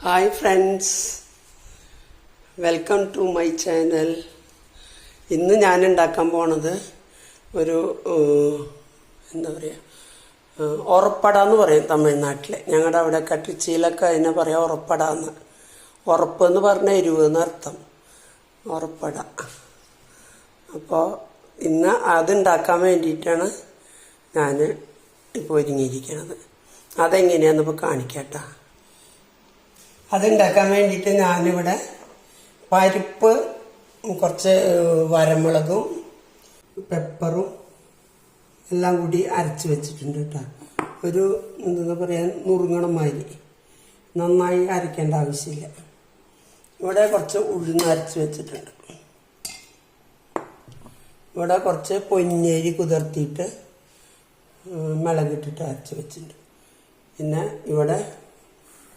Hi friends, welcome to my channel. ഇന്ന് ഞാൻ ഉണ്ടാക്കാൻ പോണത് ഒരു എന്താ പറയുക, ഉറപ്പട എന്ന് പറയും തമിഴ്നാട്ടിൽ. ഞങ്ങളുടെ അവിടെ കട്ടിച്ചിയിലൊക്കെ അതിനെ പറയാം ഉറപ്പട എന്ന്. ഉറപ്പ് എന്ന് പറഞ്ഞാൽ എരിവ് എന്നർത്ഥം, ഉറപ്പട. അപ്പോൾ ഇന്ന് അതുണ്ടാക്കാൻ വേണ്ടിയിട്ടാണ് ഞാൻ ഇപ്പോൾ ഒരുങ്ങിയിരിക്കുന്നത്. അതെങ്ങനെയാണെന്ന് ഇപ്പോൾ കാണിക്കട്ടോ. അതുണ്ടാക്കാൻ വേണ്ടിയിട്ട് ഞാനിവിടെ പരിപ്പ്, കുറച്ച് വരമുളകും പെപ്പറും എല്ലാം കൂടി അരച്ച് വെച്ചിട്ടുണ്ട് കേട്ടോ. ഒരു എന്താ പറയുക, നുറുങ്ങണം മാതിരി, നന്നായി അരയ്ക്കേണ്ട ആവശ്യമില്ല. ഇവിടെ കുറച്ച് ഉഴുന്ന് അരച്ച് വെച്ചിട്ടുണ്ട്. ഇവിടെ കുറച്ച് പൊന്നേരി കുതിർത്തിയിട്ട് മുളകിട്ടിട്ട് അരച്ച് വെച്ചിട്ടുണ്ട്. പിന്നെ ഇവിടെ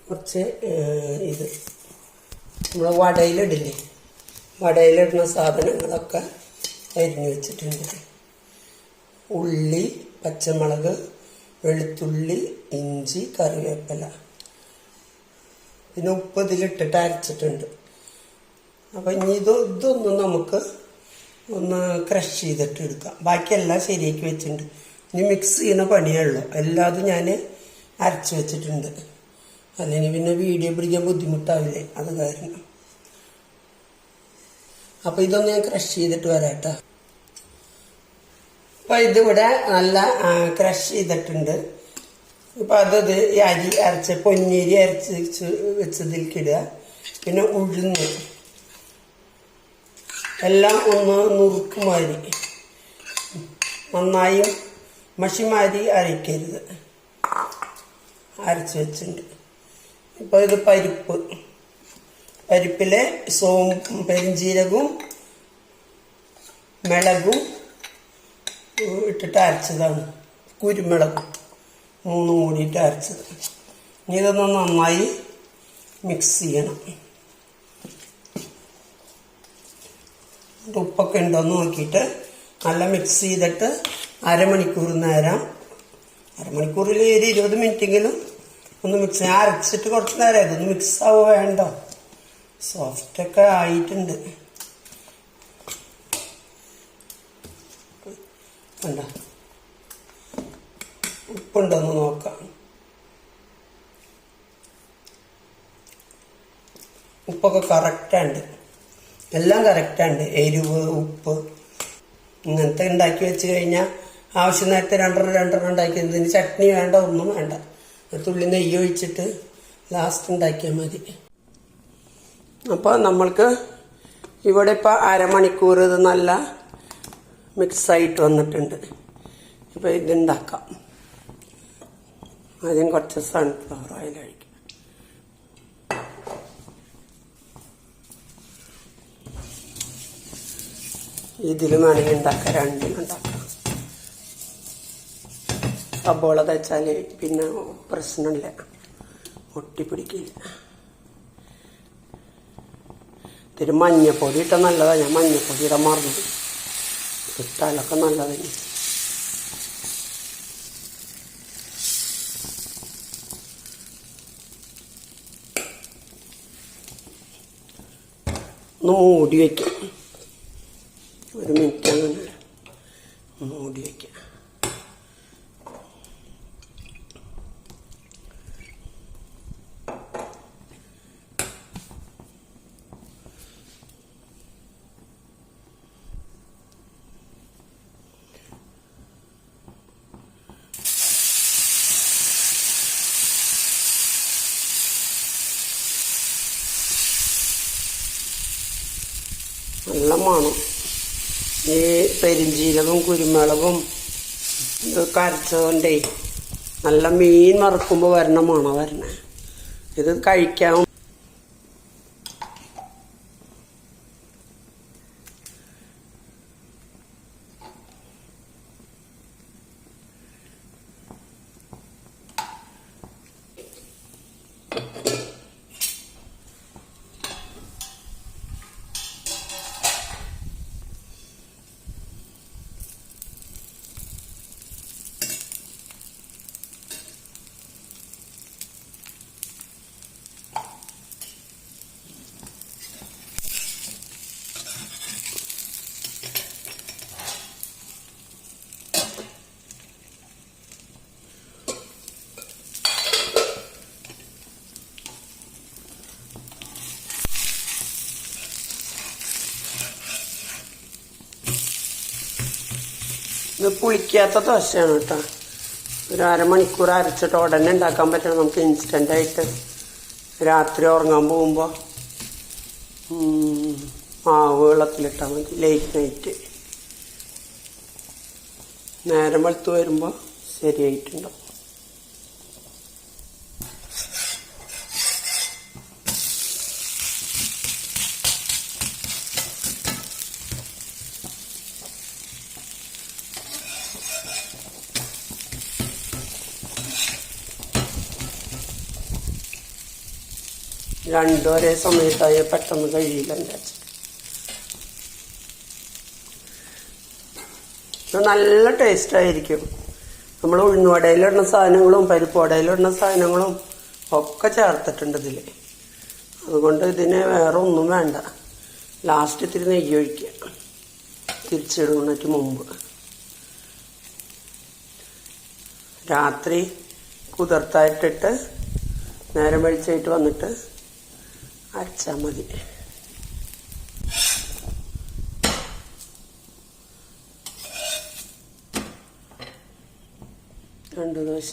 കുറച്ച് ഇത് നമ്മൾ വടയിലിടില്ലേ, വടയിലിടുന്ന സാധനങ്ങളൊക്കെ അരിഞ്ഞു വെച്ചിട്ടുണ്ട്. ഉള്ളി, പച്ചമുളക്, വെളുത്തുള്ളി, ഇഞ്ചി, കറിവേപ്പില, പിന്നെ ഉപ്പ് ഇതിലിട്ടിട്ട് അരച്ചിട്ടുണ്ട്. അപ്പം ഇനി ഇതൊന്നും നമുക്ക് ഒന്ന് ക്രഷ് ചെയ്തിട്ട് എടുക്കാം. ബാക്കിയെല്ലാം ശരിയാക്കി വെച്ചിട്ടുണ്ട്. ഇനി മിക്സ് ചെയ്യുന്ന പണിയേ ഉള്ളൂ. എല്ലാതും ഞാൻ അരച്ച് വെച്ചിട്ടുണ്ട്. അല്ലെങ്കിൽ പിന്നെ വീഡിയോ പിടിക്കാൻ ബുദ്ധിമുട്ടാവില്ലേ, അത് കാരണം. അപ്പം ഇതൊന്ന് ഞാൻ ക്രഷ് ചെയ്തിട്ട് വരാട്ടോ. അപ്പം ഇതിവിടെ നല്ല ക്രഷ് ചെയ്തിട്ടുണ്ട്. ഇപ്പം അത് ഈ അരി അരച്ച് പൊന്നേരി അരച്ച് വെച്ചതിലേക്കിടുക. പിന്നെ ഉഴുന്ന് എല്ലാം ഒന്ന് നുറുക്കുമാരി, നന്നായും മഷിമാരി അരയ്ക്കരുത്, അരച്ച് വെച്ചിട്ടുണ്ട്. ഇപ്പോൾ ഇത് പരിപ്പിലെ പെരിഞ്ജീരകവും മിളകും ഇട്ടിട്ട് അരച്ചതാണ്. കുരുമുളകും മൂന്നും കൂടിയിട്ട് അരച്ചത്. ഇനി ഇതൊന്ന് നന്നായി മിക്സ് ചെയ്യണം. ഉപ്പൊക്കെ ഉണ്ടോയെന്ന് നോക്കിയിട്ട് നല്ല മിക്സ് ചെയ്തിട്ട് അരമണിക്കൂർ നേരം, അരമണിക്കൂറിൽ ഒരു 20 മിനിറ്റെങ്കിലും ഒന്ന് മിക്സ് ചെയ്യാൻ. അരച്ചിട്ട് കുറച്ച് നേരം ഇതൊന്ന് മിക്സ് ആവുക വേണ്ട, സോഫ്റ്റൊക്കെ ആയിട്ടുണ്ട്. വേണ്ട, ഉപ്പുണ്ടോന്ന് നോക്കാം. ഉപ്പൊക്കെ കറക്റ്റാണ്ട്, എല്ലാം കറക്റ്റാണ്ട്. എരിവ്, ഉപ്പ് ഇങ്ങനത്തെ ഉണ്ടാക്കി വെച്ച് കഴിഞ്ഞാൽ ആവശ്യം നേരത്തെ രണ്ടെണ്ണം ഉണ്ടാക്കി. ഇതിന് ചട്നി വേണ്ട, ഒന്നും വേണ്ട. തുള്ളി നെയ്യ് ഒഴിച്ചിട്ട് ലാസ്റ്റ് ഉണ്ടാക്കിയാൽ മതി. അപ്പോൾ നമ്മൾക്ക് ഇവിടെ ഇപ്പോൾ അരമണിക്കൂർ ഇത് നല്ല മിക്സായിട്ട് വന്നിട്ടുണ്ട്. ഇപ്പോൾ ഇതുണ്ടാക്കാം. ആദ്യം കുറച്ച് സൺഫ്ലവർ ഓയിൽ ഒഴിക്കാം. ഇതിലും വേണമെങ്കിൽ ഉണ്ടാക്കാം, രണ്ടിലും ഉണ്ടാക്കാം. സബോള തേച്ചാൽ പിന്നെ പ്രശ്നമില്ല, ഒട്ടിപ്പിടിക്കില്ല. ഇത്തിരി മഞ്ഞപ്പൊടി ഇട്ടാൽ നല്ലതാണ്. ഞാൻ മഞ്ഞപ്പൊടി ഇടാൻ മറന്നു, ഇട്ടാലൊക്കെ നല്ലതന്നെ. ഒന്ന് മൂടി വയ്ക്കാം, 1 മിനിറ്റ് അങ്ങനെ മൂടി വയ്ക്കാം. നല്ല മണം. ഈ പെരിഞ്ജീരകവും കുരുമുളകും ഇതൊക്കെ അരച്ചതുകൊണ്ടേ നല്ല മീൻ വറുക്കുമ്പോൾ വരണ മണം വരണേ. ഇത് കഴിക്കാം. ഇത് പുളിക്കാത്ത ദോശയാണ് കേട്ടോ. ഒരു അരമണിക്കൂർ അരച്ചിട്ട് ഉടനെ ഉണ്ടാക്കാൻ പറ്റണം. നമുക്ക് ഇൻസ്റ്റൻ്റായിട്ട് രാത്രി ഉറങ്ങാൻ പോകുമ്പോൾ മാവ് വെള്ളത്തിലിട്ടാൽ മതി. ലേറ്റ് നൈറ്റ് നേരം വെളുത്ത് വരുമ്പോൾ ശരിയായിട്ടുണ്ടാവും. രണ്ടും ഒരേ സമയത്തായി പെട്ടെന്ന് കഴിയില്ല എൻ്റെ അച്ഛൻ. ഇത് നല്ല ടേസ്റ്റായിരിക്കും. നമ്മൾ ഉഴുന്നുവടയിലിടുന്ന സാധനങ്ങളും പരിപ്പ് വടയിലിടുന്ന സാധനങ്ങളും ഒക്കെ ചേർത്തിട്ടുണ്ട് ഇതിൽ. അതുകൊണ്ട് ഇതിന് വേറെ ഒന്നും വേണ്ട. ലാസ്റ്റ് ഇത്തിരി നെയ്യ് ഒഴിക്കുക തിരിച്ചിടുന്നതിന് മുമ്പ്. രാത്രി കുതിർത്തായിട്ടിട്ട് നേരം വെളിച്ചായിട്ട് വന്നിട്ട് അരച്ചാൽ മതി. 2 ദോശ.